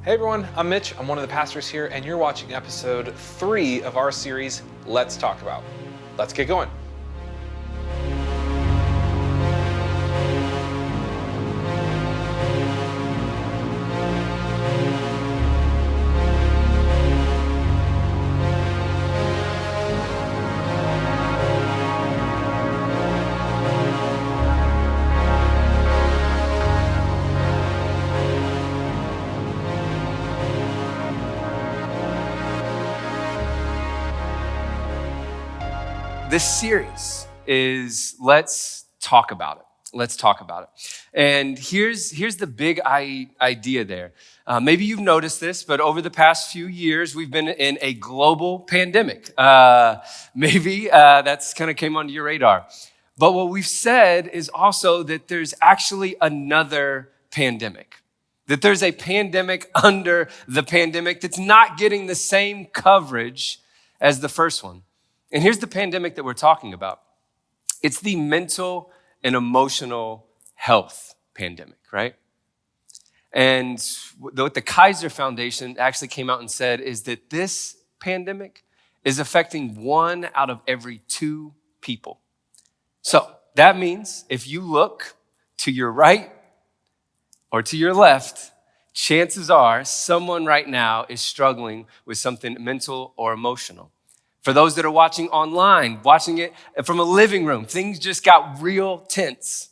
Hey everyone, I'm Mitch. I'm one of the pastors here, and you're watching episode 3 of our series, Let's Talk About. Let's get going. This series is Let's Talk About It. Let's talk about it. And here's the big idea there. Maybe you've noticed this, but over the past few years, we've been in a global pandemic. Maybe that's kind of came onto your radar. But what we've said is also that there's actually another pandemic. That there's a pandemic under the pandemic that's not getting the same coverage as the first one. And here's the pandemic that we're talking about. It's the mental and emotional health pandemic, right? And what the Kaiser Foundation actually came out and said is that this pandemic is affecting 1 out of every 2 people. So that means if you look to your right or to your left, chances are someone right now is struggling with something mental or emotional. For those that are watching online, watching it from a living room, things just got real tense.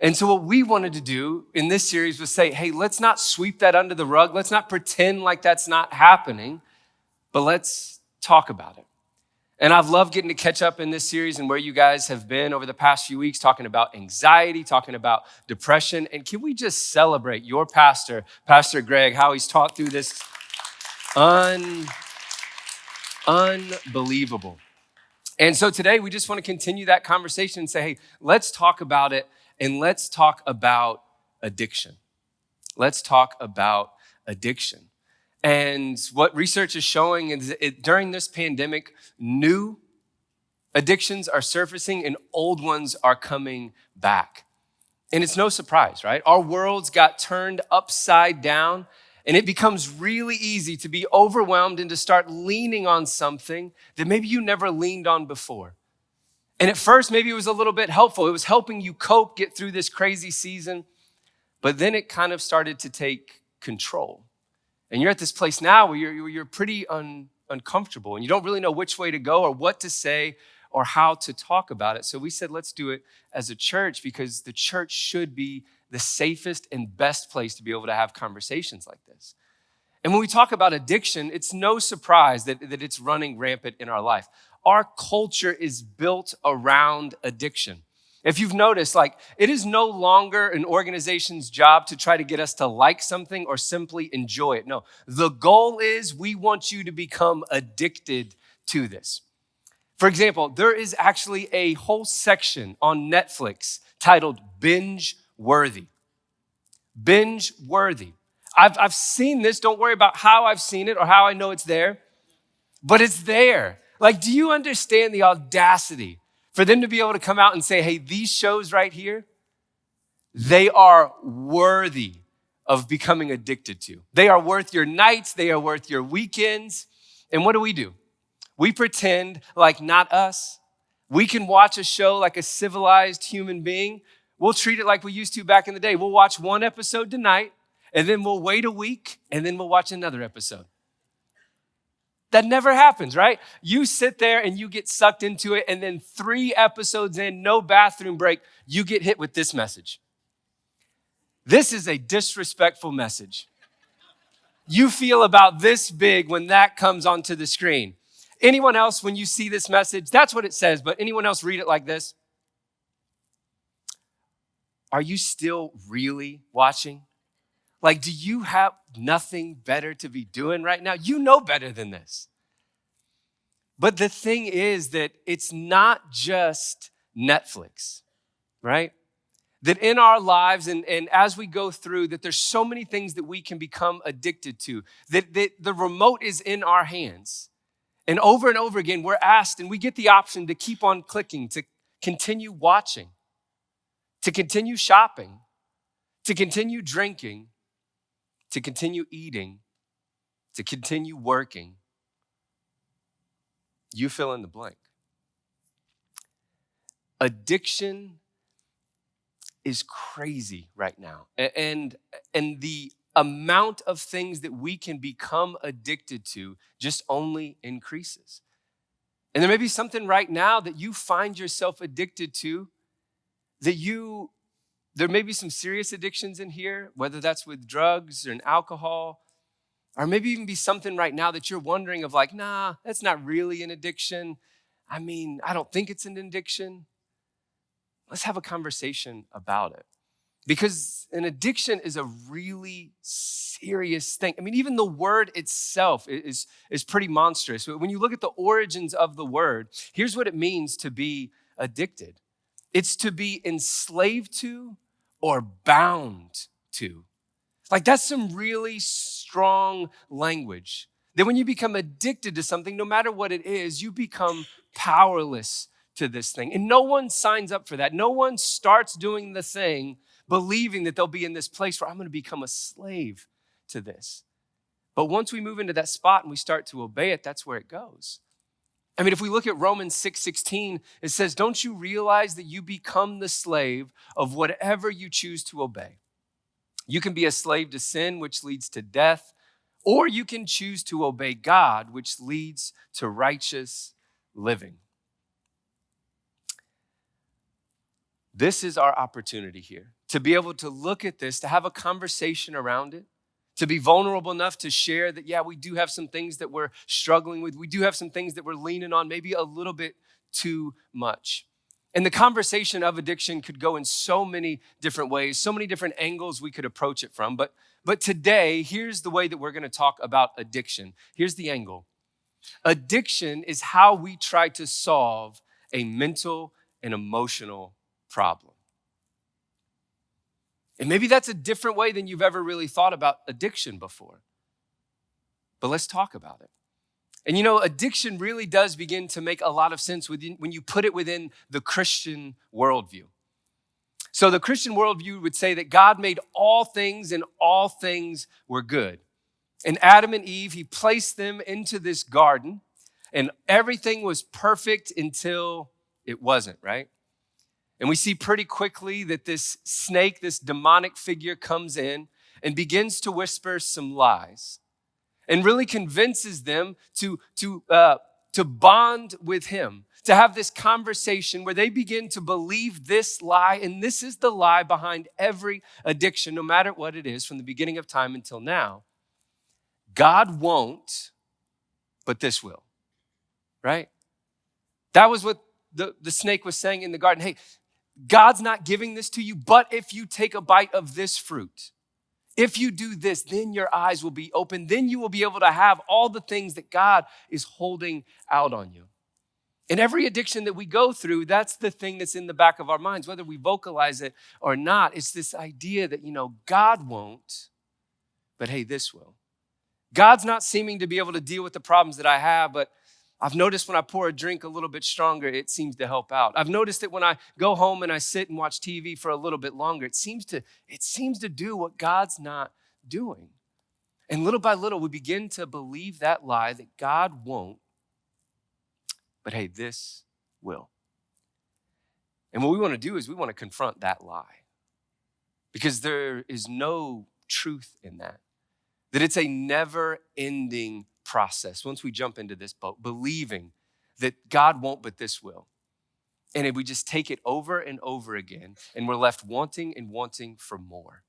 And so what we wanted to do in this series was say, hey, let's not sweep that under the rug. Let's not pretend like that's not happening, but let's talk about it. And I've loved getting to catch up in this series and where you guys have been over the past few weeks, talking about anxiety, talking about depression. And can we just celebrate your pastor, Pastor Greg, how he's taught through this unbelievable. And so today we just want to continue that conversation and say, hey, let's talk about it, and let's talk about addiction. Let's talk about addiction. And what research is showing is during this pandemic, new addictions are surfacing and old ones are coming back. And it's no surprise, right? Our worlds got turned upside down. And it becomes really easy to be overwhelmed and to start leaning on something that maybe you never leaned on before. And at first, maybe it was a little bit helpful. It was helping you cope, get through this crazy season. But then it kind of started to take control. And you're at this place now where you're pretty uncomfortable and you don't really know which way to go or what to say or how to talk about it. So we said, let's do it as a church because the church should be the safest and best place to be able to have conversations like this. And when we talk about addiction, it's no surprise that it's running rampant in our life. Our culture is built around addiction. If you've noticed, it is no longer an organization's job to try to get us to like something or simply enjoy it. No, the goal is we want you to become addicted to this. For example, there is actually a whole section on Netflix titled Binge Worthy. Binge worthy. I've seen this. Don't worry about how I've seen it or how I know it's there, but it's there. Do you understand the audacity for them to be able to come out and say, hey, these shows right here, they are worthy of becoming addicted to. They are worth your nights. They are worth your weekends. And what do? We pretend like not us. We can watch a show like a civilized human being. We'll treat it like we used to back in the day. We'll watch one episode tonight, and then we'll wait a week, and then we'll watch another episode. That never happens, right? You sit there and you get sucked into it, and then 3 episodes in, no bathroom break, you get hit with this message. This is a disrespectful message. You feel about this big when that comes onto the screen. Anyone else, when you see this message, that's what it says, but anyone else read it like this? Are you still really watching? Do you have nothing better to be doing right now? You know better than this. But the thing is that it's not just Netflix, right? That in our lives and as we go through, that there's so many things that we can become addicted to, that the remote is in our hands. And over again, we're asked and we get the option to keep on clicking, to continue watching, to continue shopping, to continue drinking, to continue eating, to continue working, you fill in the blank. Addiction is crazy right now. And the amount of things that we can become addicted to just only increases. And there may be something right now that you find yourself addicted to, there may be some serious addictions in here, whether that's with drugs or alcohol, or maybe even be something right now that you're wondering of like, nah, that's not really an addiction. I mean, I don't think it's an addiction. Let's have a conversation about it. Because an addiction is a really serious thing. I mean, even the word itself is pretty monstrous. When you look at the origins of the word, here's what it means to be addicted. It's to be enslaved to or bound to. Like, that's some really strong language. That when you become addicted to something, no matter what it is, you become powerless to this thing. And no one signs up for that. No one starts doing the thing believing that they'll be in this place where I'm going to become a slave to this. But once we move into that spot and we start to obey it, that's where it goes. I mean, if we look at Romans 6:16, it says, don't you realize that you become the slave of whatever you choose to obey? You can be a slave to sin, which leads to death, or you can choose to obey God, which leads to righteous living. This is our opportunity here to be able to look at this, to have a conversation around it, to be vulnerable enough to share that, yeah, we do have some things that we're struggling with. We do have some things that we're leaning on, maybe a little bit too much. And the conversation of addiction could go in so many different ways, so many different angles we could approach it from. But today, here's the way that we're going to talk about addiction. Here's the angle. Addiction is how we try to solve a mental and emotional problem. And maybe that's a different way than you've ever really thought about addiction before. But let's talk about it. And you know, addiction really does begin to make a lot of sense when you put it within the Christian worldview. So the Christian worldview would say that God made all things and all things were good. And Adam and Eve, he placed them into this garden and everything was perfect until it wasn't, right? And we see pretty quickly that this snake, this demonic figure comes in and begins to whisper some lies and really convinces them to bond with him, to have this conversation where they begin to believe this lie. And this is the lie behind every addiction, no matter what it is, from the beginning of time until now. God won't, but this will, right? That was what the snake was saying in the garden. Hey, God's not giving this to you, but if you take a bite of this fruit, if you do this, then your eyes will be open. Then you will be able to have all the things that God is holding out on you. And every addiction that we go through, that's the thing that's in the back of our minds, whether we vocalize it or not. It's this idea that, God won't, but hey, this will. God's not seeming to be able to deal with the problems that I have, but I've noticed when I pour a drink a little bit stronger, it seems to help out. I've noticed that when I go home and I sit and watch TV for a little bit longer, it seems to do what God's not doing. And little by little, we begin to believe that lie that God won't, but hey, this will. And what we want to do is we want to confront that lie because there is no truth in that it's a never-ending process once we jump into this boat, believing that God won't, but this will. And if we just take it over and over again, and we're left wanting and wanting for more.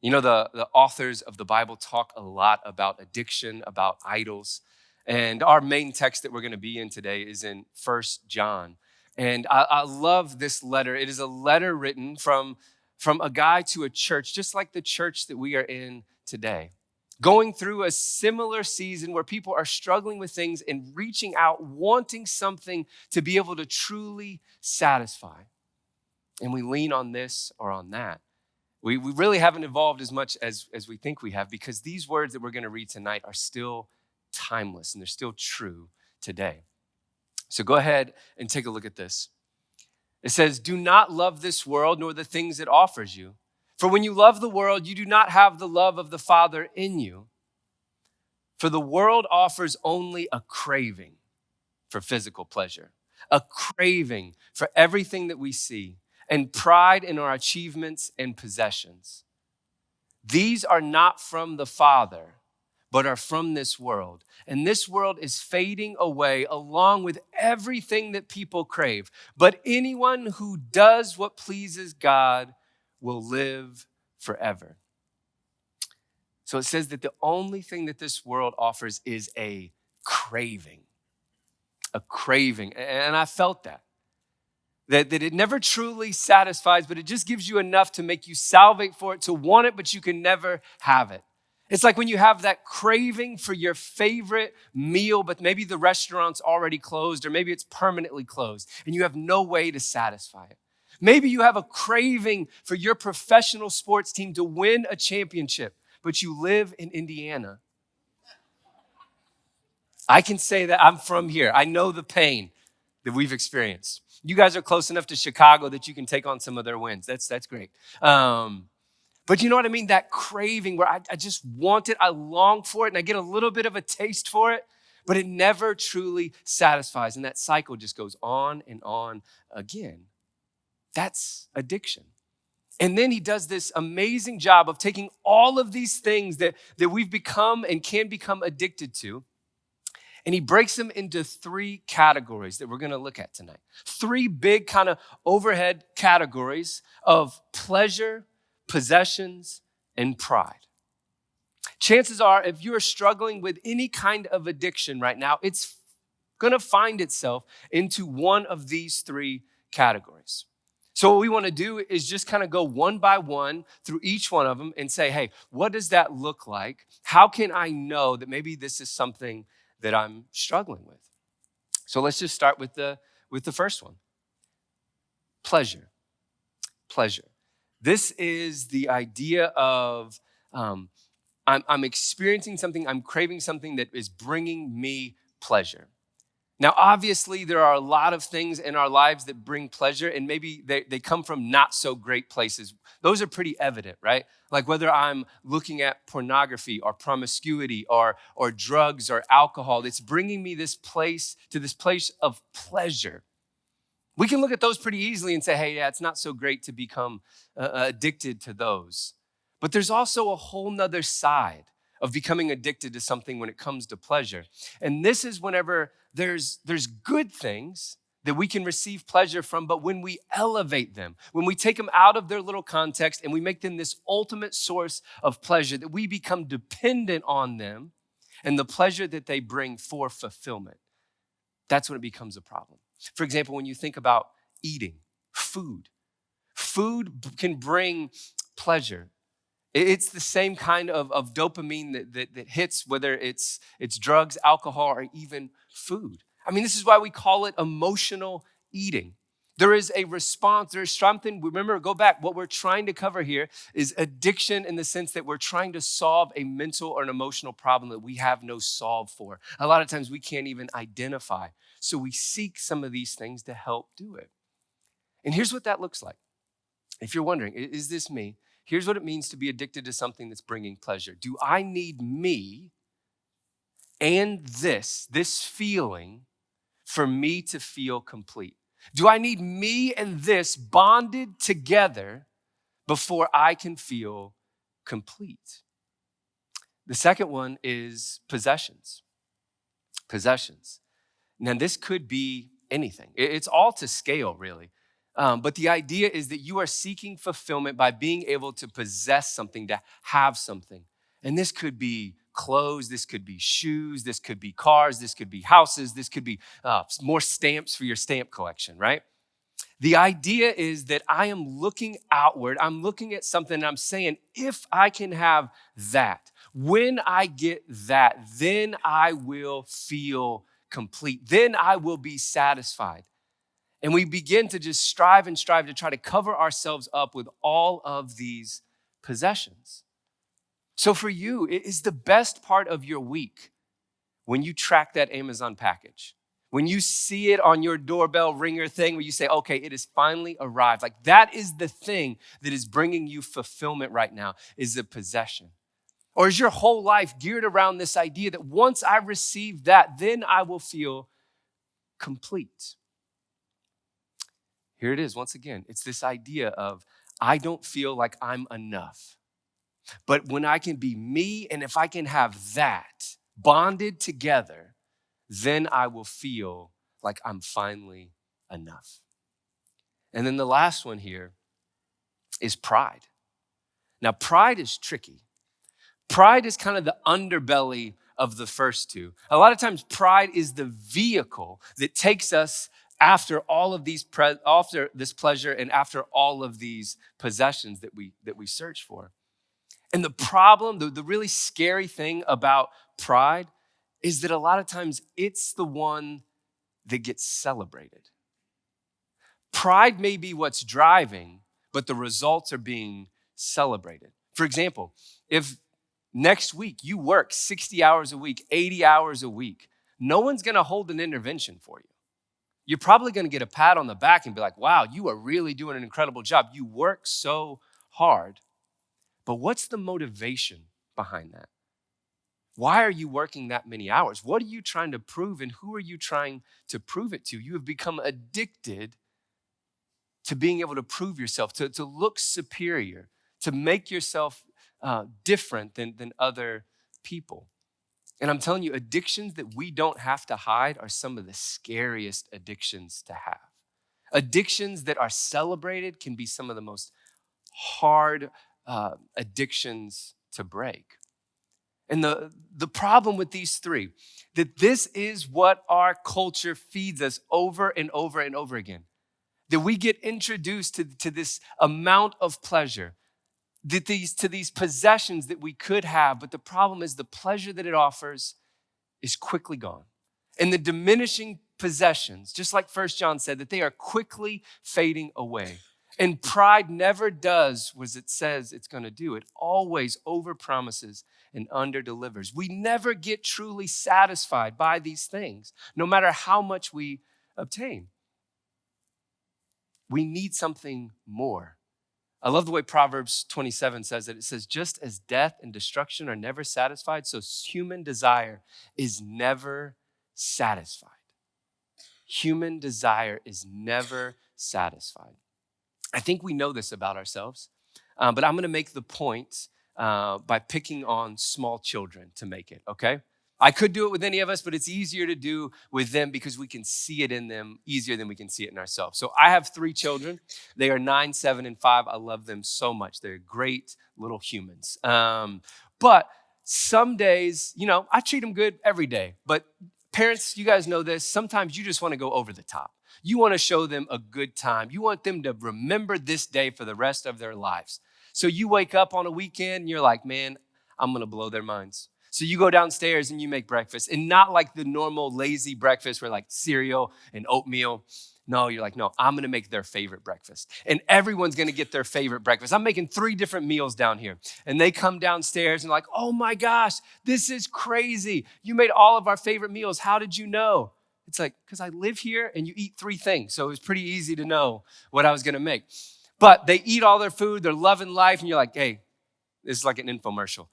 The authors of the Bible talk a lot about addiction, about idols. And our main text that we're going to be in today is in 1 John. And I love this letter. It is a letter written from a guy to a church, just like the church that we are in today. Going through a similar season where people are struggling with things and reaching out, wanting something to be able to truly satisfy. And we lean on this or on that. We really haven't evolved as much as we think we have because these words that we're going to read tonight are still timeless and they're still true today. So go ahead and take a look at this. It says, do not love this world nor the things it offers you. For when you love the world, you do not have the love of the Father in you. For the world offers only a craving for physical pleasure, a craving for everything that we see, and pride in our achievements and possessions. These are not from the Father, but are from this world. And this world is fading away along with everything that people crave. But anyone who does what pleases God will live forever. So it says that the only thing that this world offers is a craving. A craving. And I felt that. That it never truly satisfies, but it just gives you enough to make you salivate for it, to want it, but you can never have it. It's like when you have that craving for your favorite meal, but maybe the restaurant's already closed, or maybe it's permanently closed, and you have no way to satisfy it. Maybe you have a craving for your professional sports team to win a championship, but you live in Indiana. I can say that I'm from here. I know the pain that we've experienced. You guys are close enough to Chicago that you can take on some of their wins. That's great. But you know what I mean? That craving where I just want it, I long for it, and I get a little bit of a taste for it, but it never truly satisfies. And that cycle just goes on and on again. That's addiction. And then he does this amazing job of taking all of these things that we've become and can become addicted to, and he breaks them into three categories that we're going to look at tonight. Three big kind of overhead categories of pleasure, possessions, and pride. Chances are, if you are struggling with any kind of addiction right now, it's going to find itself into one of these three categories. So what we want to do is just kind of go one by one through each one of them and say, hey, what does that look like? How can I know that maybe this is something that I'm struggling with? So let's just start with the first one. Pleasure. This is the idea of I'm experiencing something, I'm craving something that is bringing me pleasure. Now, obviously, there are a lot of things in our lives that bring pleasure, and maybe they come from not so great places. Those are pretty evident, right? Like whether I'm looking at pornography or promiscuity or drugs or alcohol, it's bringing me this place of pleasure. We can look at those pretty easily and say, hey, yeah, it's not so great to become addicted to those. But there's also a whole nother side of becoming addicted to something when it comes to pleasure. And this is whenever there's good things that we can receive pleasure from, but when we elevate them, when we take them out of their little context and we make them this ultimate source of pleasure, that we become dependent on them and the pleasure that they bring for fulfillment, that's when it becomes a problem. For example, when you think about eating, food can bring pleasure. It's the same kind of dopamine that hits, whether it's drugs, alcohol, or even food. I mean, this is why we call it emotional eating. There is a response, there's something, remember, go back, what we're trying to cover here is addiction in the sense that we're trying to solve a mental or an emotional problem that we have no solve for. A lot of times we can't even identify. So we seek some of these things to help do it. And here's what that looks like. If you're wondering, is this me? Here's what it means to be addicted to something that's bringing pleasure. Do I need me and this feeling for me to feel complete? Do I need me and this bonded together before I can feel complete? The second one is possessions. Now, this could be anything. It's all to scale, really. But the idea is that you are seeking fulfillment by being able to possess something, to have something. And this could be clothes, this could be shoes, this could be cars, this could be houses, this could be more stamps for your stamp collection, right? The idea is that I am looking outward, I'm looking at something and I'm saying, if I can have that, when I get that, then I will feel complete. Then I will be satisfied. And we begin to just strive to try to cover ourselves up with all of these possessions. So for you, it is the best part of your week when you track that Amazon package. When you see it on your doorbell ringer thing where you say, okay, it has finally arrived. Like that is the thing that is bringing you fulfillment right now, is a possession. Or is your whole life geared around this idea that once I receive that, then I will feel complete? Here it is once again. It's this idea of I don't feel like I'm enough. But when I can be me, and if I can have that bonded together, then I will feel like I'm finally enough. And then the last one here is pride. Now, pride is tricky. Pride is kind of the underbelly of the first two. A lot of times, pride is the vehicle that takes us after all of these, after this pleasure and after all of these possessions that we search for. And the problem, the really scary thing about pride is that a lot of times it's the one that gets celebrated. Pride may be what's driving, but the results are being celebrated. For example, if next week you work 60 hours a week, 80 hours a week, no one's gonna hold an intervention for you. You're probably gonna get a pat on the back and be like, wow, you are really doing an incredible job. You work so hard. But what's the motivation behind that? Why are you working that many hours? What are you trying to prove, and who are you trying to prove it to? You have become addicted to being able to prove yourself, to look superior, to make yourself different than other people. And I'm telling you, addictions that we don't have to hide are some of the scariest addictions to have. Addictions that are celebrated can be some of the most hard addictions to break. And the problem with these three, that this is what our culture feeds us over and over and over again. That we get introduced to this amount of pleasure, to these possessions that we could have, but the problem is the pleasure that it offers is quickly gone. And the diminishing possessions, just like 1 John said, that they are quickly fading away. And pride never does what it says it's going to do. It always overpromises and underdelivers. We never get truly satisfied by these things, no matter how much we obtain. We need something more. I love the way Proverbs 27 says it. It says, just as death and destruction are never satisfied, so human desire is never satisfied. Human desire is never satisfied. I think we know this about ourselves, but I'm going to make the point by picking on small children to make it, okay? I could do it with any of us, but it's easier to do with them because we can see it in them easier than we can see it in ourselves. So I have 3 children. They are 9, 7, and 5. I love them so much. They're great little humans. But some days, I treat them good every day. But parents, you guys know this. Sometimes you just want to go over the top. You want to show them a good time. You want them to remember this day for the rest of their lives. So you wake up on a weekend and you're like, man, I'm going to blow their minds. So you go downstairs and you make breakfast, and not like the normal lazy breakfast where like cereal and oatmeal. No, you're like, no, I'm going to make their favorite breakfast. And everyone's going to get their favorite breakfast. I'm making 3 different meals down here. And they come downstairs and like, oh my gosh, this is crazy. You made all of our favorite meals. How did you know? It's like, because I live here and you eat 3 things. So it was pretty easy to know what I was going to make. But they eat all their food. They're loving life. And you're like, hey, this is like an infomercial.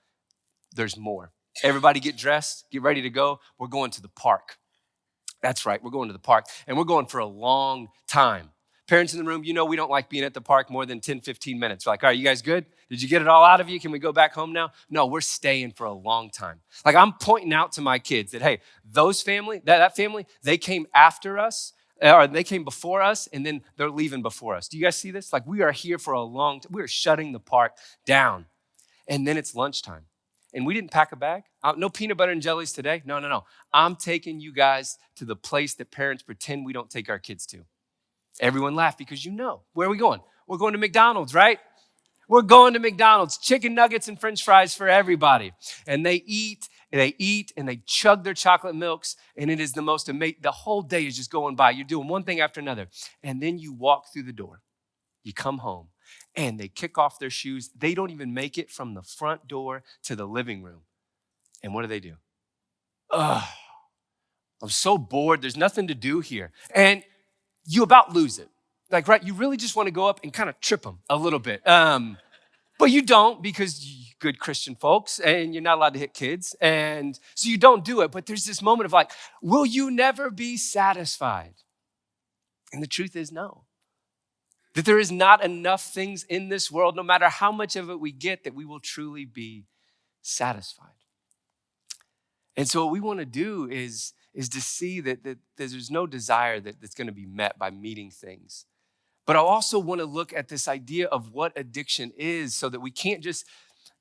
There's more. Everybody get dressed, get ready to go. We're going to the park. That's right, we're going to the park. And we're going for a long time. Parents in the room, we don't like being at the park more than 10, 15 minutes. We're like, all right, you guys good? Did you get it all out of you? Can we go back home now? No, we're staying for a long time. Like I'm pointing out to my kids that, hey, that family, they came after us, or they came before us, and then they're leaving before us. Do you guys see this? Like we are here for a long time. We're shutting the park down. And then it's lunchtime. And we didn't pack a bag. No peanut butter and jellies today. No. I'm taking you guys to the place that parents pretend we don't take our kids to. Everyone laughed because where are we going? We're going to McDonald's, right? We're going to McDonald's. Chicken nuggets and French fries for everybody. And they eat, and they chug their chocolate milks. And it is the most amazing. The whole day is just going by. You're doing one thing after another. And then you walk through the door. You come home. And they kick off their shoes. They don't even make it from the front door to the living room. And what do? I'm so bored. There's nothing to do here. And you about lose it. Like, right, you really just want to go up and kind of trip them a little bit. But you don't because you're good Christian folks and you're not allowed to hit kids. And so you don't do it. But there's this moment of like, will you never be satisfied? And the truth is no. That there is not enough things in this world, no matter how much of it we get, that we will truly be satisfied. And so what we want to do is to see that there's no desire that's going to be met by meeting things. But I also want to look at this idea of what addiction is so that we can't just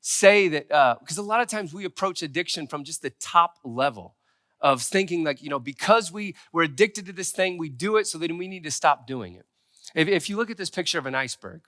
say that, because a lot of times we approach addiction from just the top level of thinking like, because we're addicted to this thing, we do it so that we need to stop doing it. If you look at this picture of an iceberg,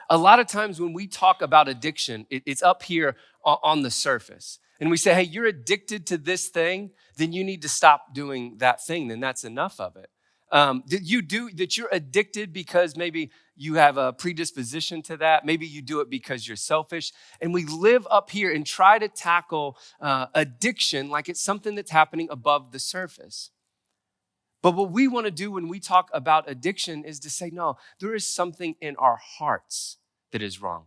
a lot of times when we talk about addiction, it's up here on the surface. And we say, hey, you're addicted to this thing, then you need to stop doing that thing. Then that's enough of it. That you're addicted because maybe you have a predisposition to that. Maybe you do it because you're selfish. And we live up here and try to tackle addiction like it's something that's happening above the surface. But what we want to do when we talk about addiction is to say, no, there is something in our hearts that is wrong.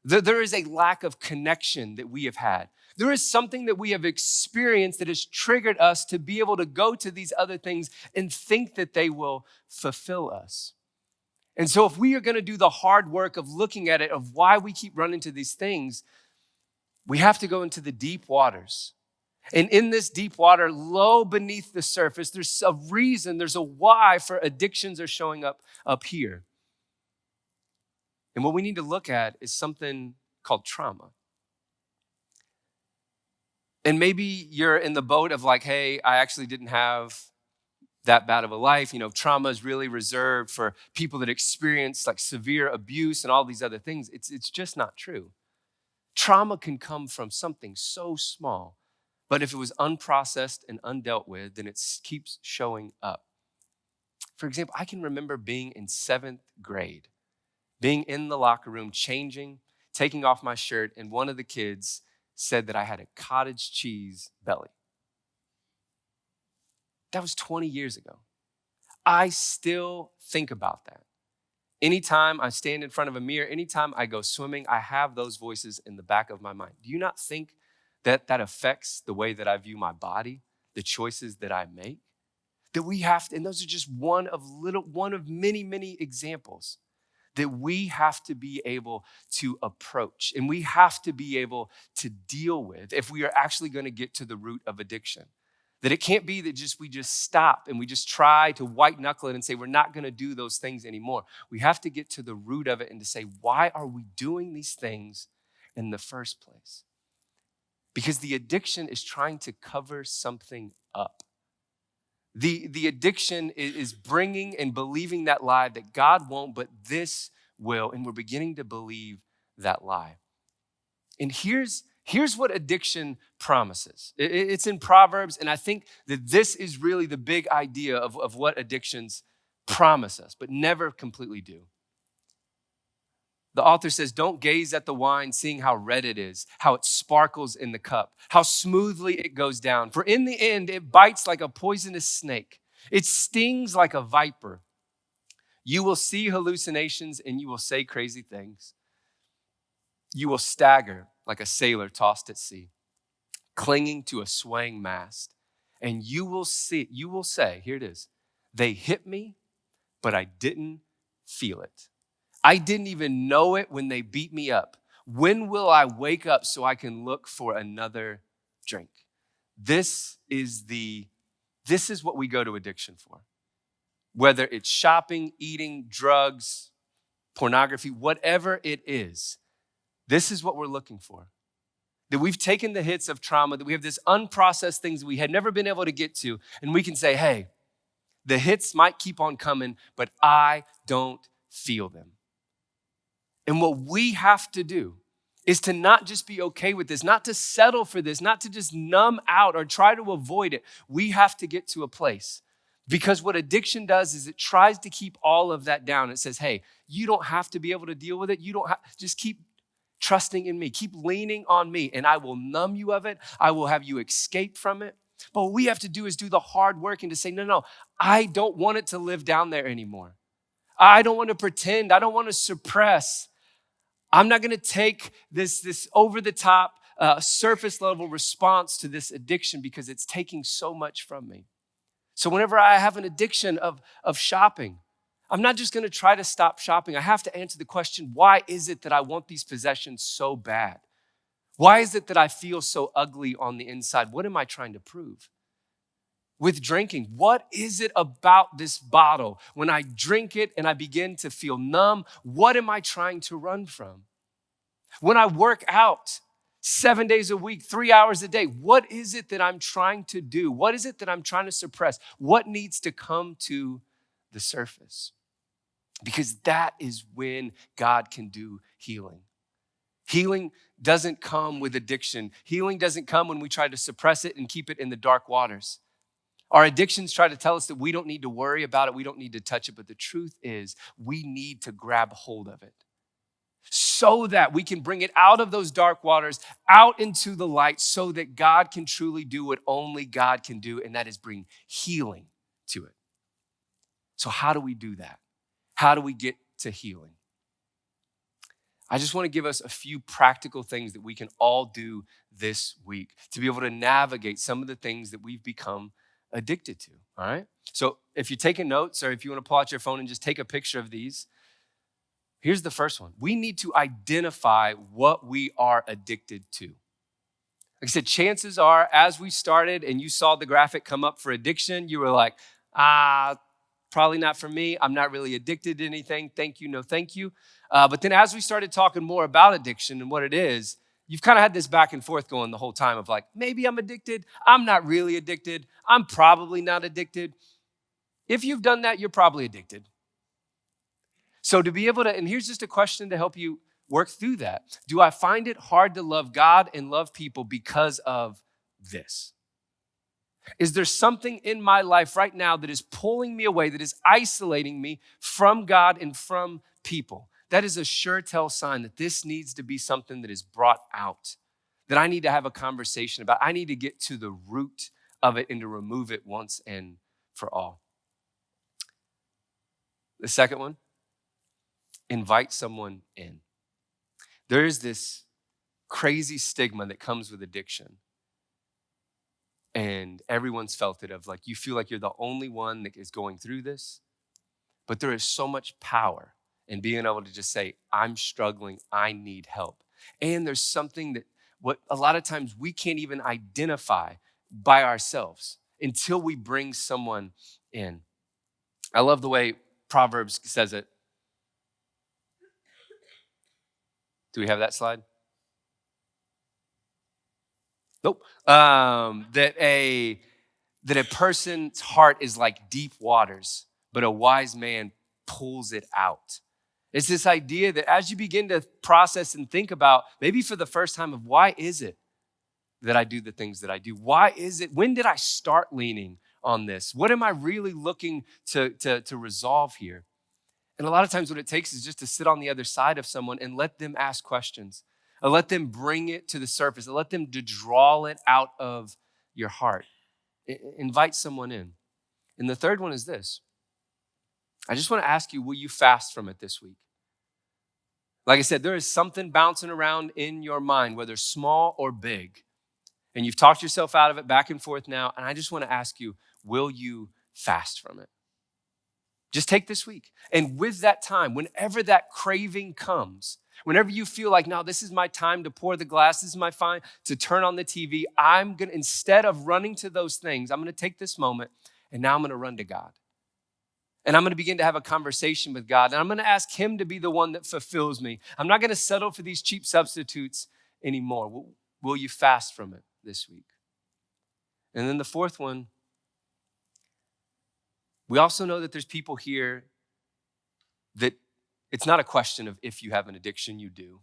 There is a lack of connection that we have had. There is something that we have experienced that has triggered us to be able to go to these other things and think that they will fulfill us. And so if we are going to do the hard work of looking at it, of why we keep running to these things, we have to go into the deep waters. And in this deep water, low beneath the surface, there's a reason, there's a why for addictions are showing up here. And what we need to look at is something called trauma. And maybe you're in the boat of like, hey, I actually didn't have that bad of a life. Trauma is really reserved for people that experience like severe abuse and all these other things. It's just not true. Trauma can come from something so small, but if it was unprocessed and undealt with, then it keeps showing up. For example, I can remember being in 7th grade, being in the locker room, changing, taking off my shirt, and one of the kids said that I had a cottage cheese belly. That was 20 years ago. I still think about that. Anytime I stand in front of a mirror, anytime I go swimming, I have those voices in the back of my mind. Do you not think that affects the way that I view my body, the choices that I make? That we have to, and those are just one of many, many examples that we have to be able to approach and we have to be able to deal with if we are actually going to get to the root of addiction. That it can't be that we just stop and we just try to white knuckle it and say we're not going to do those things anymore. We have to get to the root of it and to say, why are we doing these things in the first place? Because the addiction is trying to cover something up. The addiction is bringing and believing that lie that God won't, but this will. And we're beginning to believe that lie. And here's what addiction promises. It's in Proverbs, and I think that this is really the big idea of what addictions promise us, but never completely do. The author says, don't gaze at the wine, seeing how red it is, how it sparkles in the cup, how smoothly it goes down. For in the end, it bites like a poisonous snake. It stings like a viper. You will see hallucinations and you will say crazy things. You will stagger like a sailor tossed at sea, clinging to a swaying mast. And you will say, here it is, they hit me, but I didn't feel it. I didn't even know it when they beat me up. When will I wake up so I can look for another drink? This is what we go to addiction for. Whether it's shopping, eating, drugs, pornography, whatever it is, this is what we're looking for. That we've taken the hits of trauma, that we have this unprocessed things that we had never been able to get to, and we can say, hey, the hits might keep on coming, but I don't feel them. And what we have to do is to not just be okay with this, not to settle for this, not to just numb out or try to avoid it. We have to get to a place. Because what addiction does is it tries to keep all of that down. It says, hey, you don't have to be able to deal with it. Just keep trusting in me. Keep leaning on me, and I will numb you of it. I will have you escape from it. But what we have to do is do the hard work and to say, no, I don't want it to live down there anymore. I don't want to pretend. I don't want to suppress. I'm not going to take this over-the-top, surface level response to this addiction because it's taking so much from me. So whenever I have an addiction of shopping, I'm not just going to try to stop shopping. I have to answer the question, why is it that I want these possessions so bad? Why is it that I feel so ugly on the inside? What am I trying to prove? With drinking, what is it about this bottle? When I drink it and I begin to feel numb, what am I trying to run from? When I work out 7 days a week, 3 hours a day, what is it that I'm trying to do? What is it that I'm trying to suppress? What needs to come to the surface? Because that is when God can do healing. Healing doesn't come with addiction. Healing doesn't come when we try to suppress it and keep it in the dark waters. Our addictions try to tell us that we don't need to worry about it, we don't need to touch it, but the truth is we need to grab hold of it so that we can bring it out of those dark waters, out into the light, so that God can truly do what only God can do, and that is bring healing to it. So how do we do that? How do we get to healing? I just want to give us a few practical things that we can all do this week to be able to navigate some of the things that we've become addicted to, all right? So if you're taking notes or if you want to pull out your phone and just take a picture of these, here's the first one. We need to identify what we are addicted to. Like I said, chances are, as we started and you saw the graphic come up for addiction, you were like, probably not for me. I'm not really addicted to anything. Thank you, no thank you. But then as we started talking more about addiction and what it is, you've kind of had this back and forth going the whole time of like, maybe I'm addicted. I'm not really addicted. I'm probably not addicted. If you've done that, you're probably addicted. So to be able to, and here's just a question to help you work through that. Do I find it hard to love God and love people because of this? Is there something in my life right now that is pulling me away, that is isolating me from God and from people? That is a sure tell sign that this needs to be something that is brought out, that I need to have a conversation about. I need to get to the root of it and to remove it once and for all. The second one, invite someone in. There is this crazy stigma that comes with addiction. And everyone's felt it of like, you feel like you're the only one that is going through this. But there is so much power in being able to just say, I'm struggling, I need help. And there's something that what a lot of times we can't even identify by ourselves until we bring someone in. I love the way Proverbs says it. Do we have that slide? Nope. That a person's heart is like deep waters, but a wise man pulls it out. It's this idea that as you begin to process and think about, maybe for the first time, of why is it that I do the things that I do? Why is it? When did I start leaning on this? What am I really looking to resolve here? And a lot of times what it takes is just to sit on the other side of someone and let them ask questions. Or let them bring it to the surface. Or let them to draw it out of your heart. Invite someone in. And the third one is this. I just want to ask you, will you fast from it this week? Like I said, there is something bouncing around in your mind, whether small or big. And you've talked yourself out of it back and forth now. And I just want to ask you, will you fast from it? Just take this week. And with that time, whenever that craving comes, whenever you feel like, no, this is my time to pour the glass, this is my time to turn on the TV, I'm going to, instead of running to those things, I'm going to take this moment and now I'm going to run to God. And I'm going to begin to have a conversation with God. And I'm going to ask him to be the one that fulfills me. I'm not going to settle for these cheap substitutes anymore. Will you fast from it this week? And then the fourth one, we also know that there's people here that it's not a question of if you have an addiction, you do.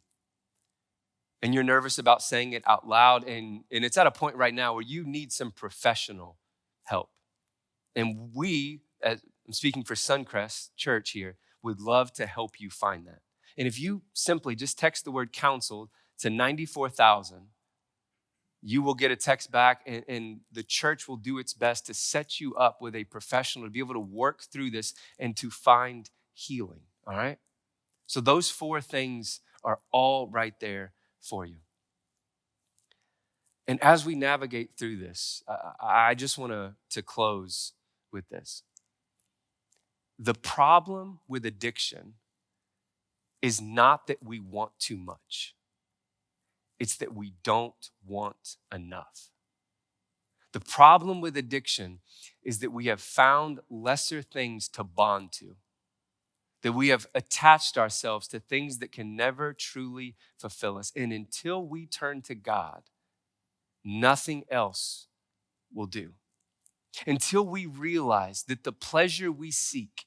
And you're nervous about saying it out loud. And it's at a point right now where you need some professional help. And we, as I'm speaking for Suncrest Church here, would love to help you find that. And if you simply just text the word counsel to 94,000, you will get a text back, and the church will do its best to set you up with a professional to be able to work through this and to find healing, all right? So those 4 things are all right there for you. And as we navigate through this, I just want to close with this. The problem with addiction is not that we want too much. It's that we don't want enough. The problem with addiction is that we have found lesser things to bond to, that we have attached ourselves to things that can never truly fulfill us. And until we turn to God, nothing else will do. Until we realize that the pleasure we seek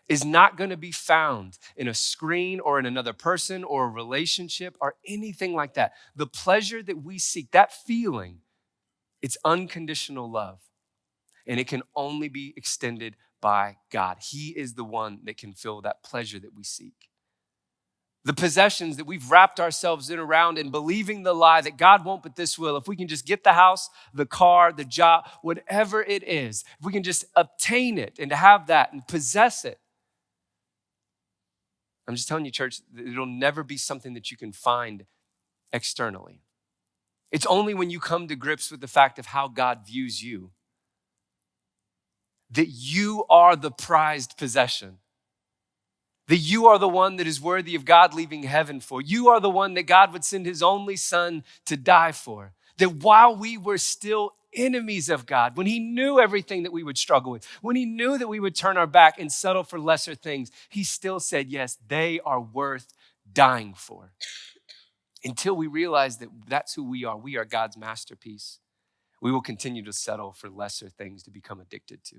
is not going to be found in a screen or in another person or a relationship or anything like that. The pleasure that we seek, that feeling, it's unconditional love. And it can only be extended by God. He is the one that can fill that pleasure that we seek. The possessions that we've wrapped ourselves in around and believing the lie that God won't, but this will. If we can just get the house, the car, the job, whatever it is, if we can just obtain it and have that and possess it, I'm just telling you, church, it'll never be something that you can find externally. It's only when you come to grips with the fact of how God views you that you are the prized possession, that you are the one that is worthy of God leaving heaven for. You are the one that God would send his only son to die for. That while we were still enemies of God, when he knew everything that we would struggle with, when he knew that we would turn our back and settle for lesser things, he still said, yes, they are worth dying for. Until we realize that that's who we are God's masterpiece, we will continue to settle for lesser things to become addicted to.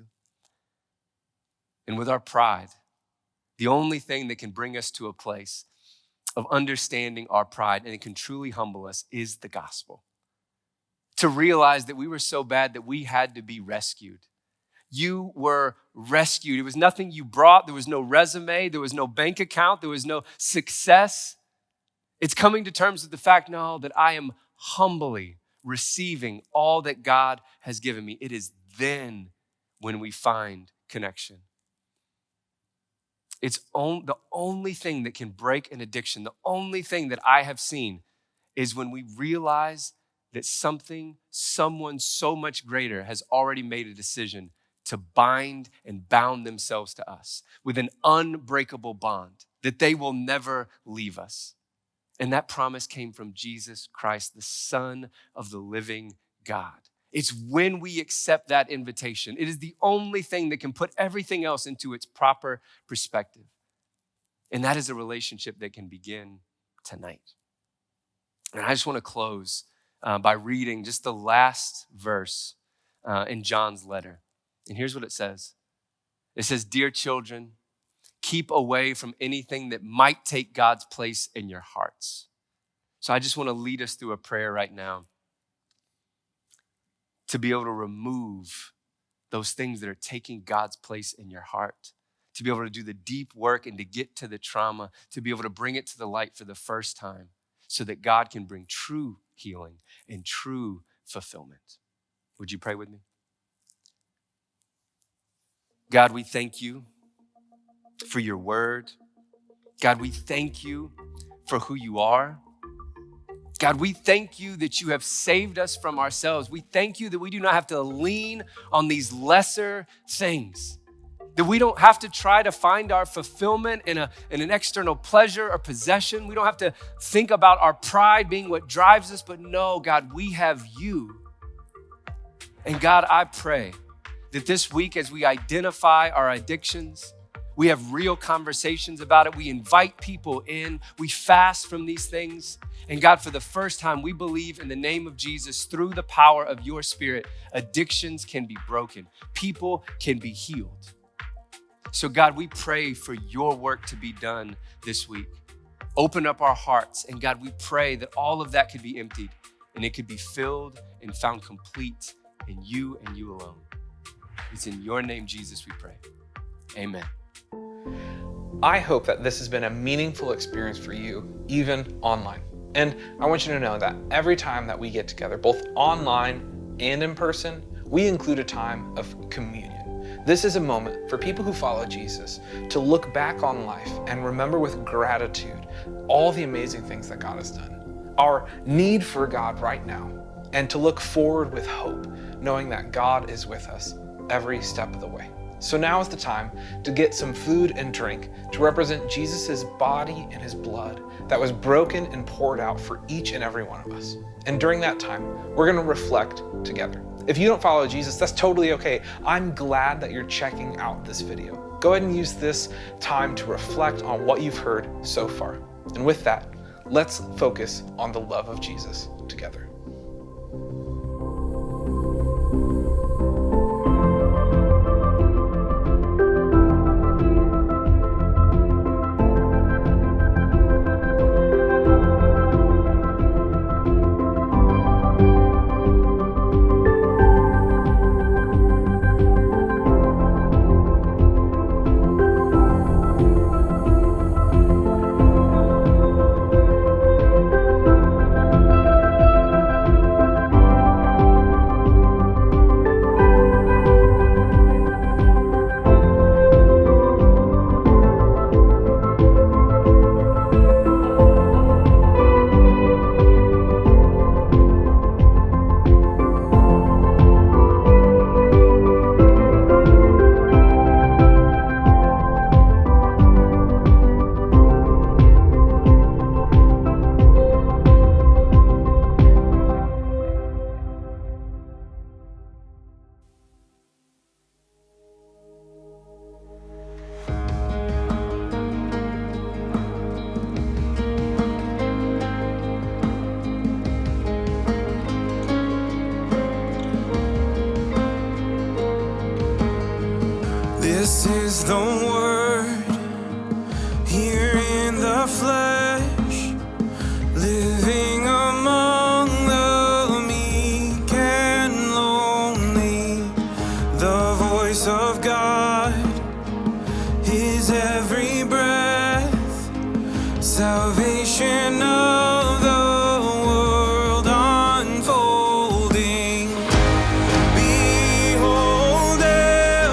And with our pride, the only thing that can bring us to a place of understanding our pride and it can truly humble us is the gospel. To realize that we were so bad that we had to be rescued. You were rescued. It was nothing you brought. There was no resume. There was no bank account. There was no success. It's coming to terms with the fact now that I am humbly receiving all that God has given me. It is then when we find connection. It's the only thing that can break an addiction, the only thing that I have seen is when we realize that someone so much greater has already made a decision to bind and bound themselves to us with an unbreakable bond, that they will never leave us. And that promise came from Jesus Christ, the Son of the living God. It's when we accept that invitation. It is the only thing that can put everything else into its proper perspective. And that is a relationship that can begin tonight. And I just want to close by reading just the last verse in John's letter. And here's what it says. It says, "Dear children, keep away from anything that might take God's place in your hearts." So I just want to lead us through a prayer right now to be able to remove those things that are taking God's place in your heart, to be able to do the deep work and to get to the trauma, to be able to bring it to the light for the first time so that God can bring true healing and true fulfillment. Would you pray with me? God, we thank you for your word. God, we thank you for who you are. God, we thank you that you have saved us from ourselves. We thank you that we do not have to lean on these lesser things, that we don't have to try to find our fulfillment in an external pleasure or possession. We don't have to think about our pride being what drives us, but no, God, we have you. And God, I pray that this week as we identify our addictions, we have real conversations about it. We invite people in. We fast from these things. And God, for the first time, we believe in the name of Jesus, through the power of your Spirit, addictions can be broken. People can be healed. So God, we pray for your work to be done this week. Open up our hearts. And God, we pray that all of that could be emptied and it could be filled and found complete in you and you alone. It's in your name, Jesus, we pray. Amen. I hope that this has been a meaningful experience for you, even online. And I want you to know that every time that we get together, both online and in person, we include a time of communion. This is a moment for people who follow Jesus to look back on life and remember with gratitude all the amazing things that God has done, our need for God right now, and to look forward with hope, knowing that God is with us every step of the way. So now is the time to get some food and drink to represent Jesus' body and his blood that was broken and poured out for each and every one of us. And during that time, we're going to reflect together. If you don't follow Jesus, that's totally okay. I'm glad that you're checking out this video. Go ahead and use this time to reflect on what you've heard so far. And with that, let's focus on the love of Jesus together. This is the word here in the flesh, living among the meek and lonely. The voice of God is every breath, salvation of the world unfolding. Behold him,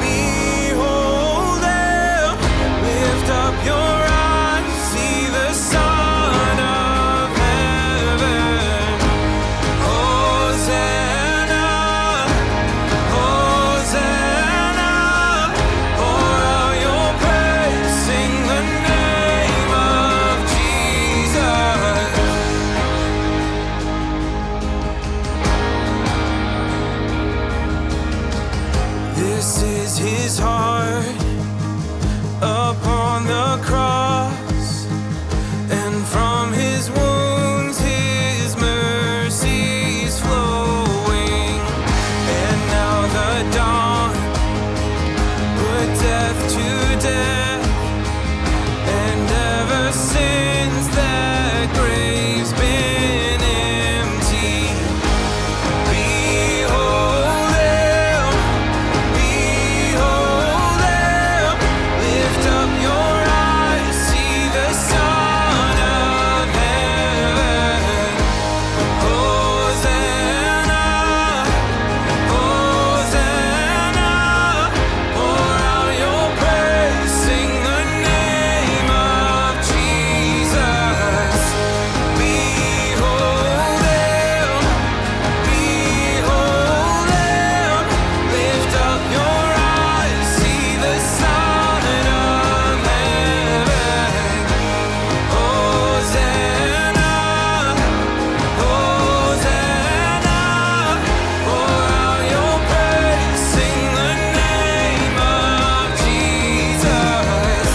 behold him, lift up your eyes, see the Son of Heaven. Hosanna, Hosanna, pour out your praise, sing the name of Jesus. This is his heart upon the cross, and from his wounds his mercies flowing. And now the dawn put death to death, and ever since that grave's been empty. Behold him, behold him, lift up your eyes, see the Son of Heaven. Hosanna, Hosanna, pour out your praise, sing the name of Jesus. Behold him, behold him, lift up your eyes, see the Son of Heaven. Hosanna, Hosanna, pour out your praise, sing the name of Jesus.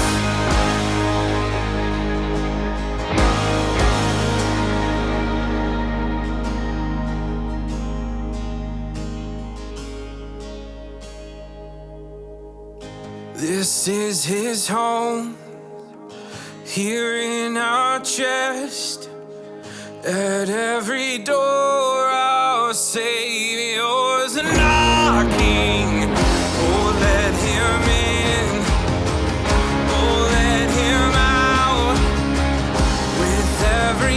This is his home, here in our chest. At every door, our Savior's knocking. Oh, let him in. Oh, let him out. With every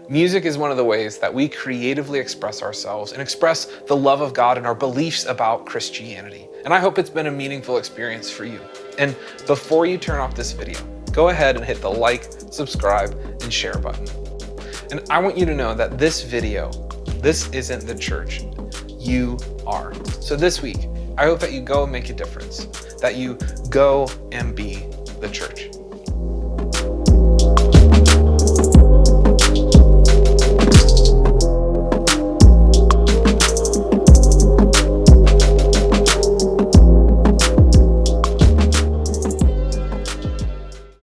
Music is one of the ways that we creatively express ourselves and express the love of God and our beliefs about Christianity. And I hope it's been a meaningful experience for you. And before you turn off this video, go ahead and hit the like, subscribe, and share button. And I want you to know that this video, this isn't the church. You are. So this week, I hope that you go and make a difference, that you go and be the church.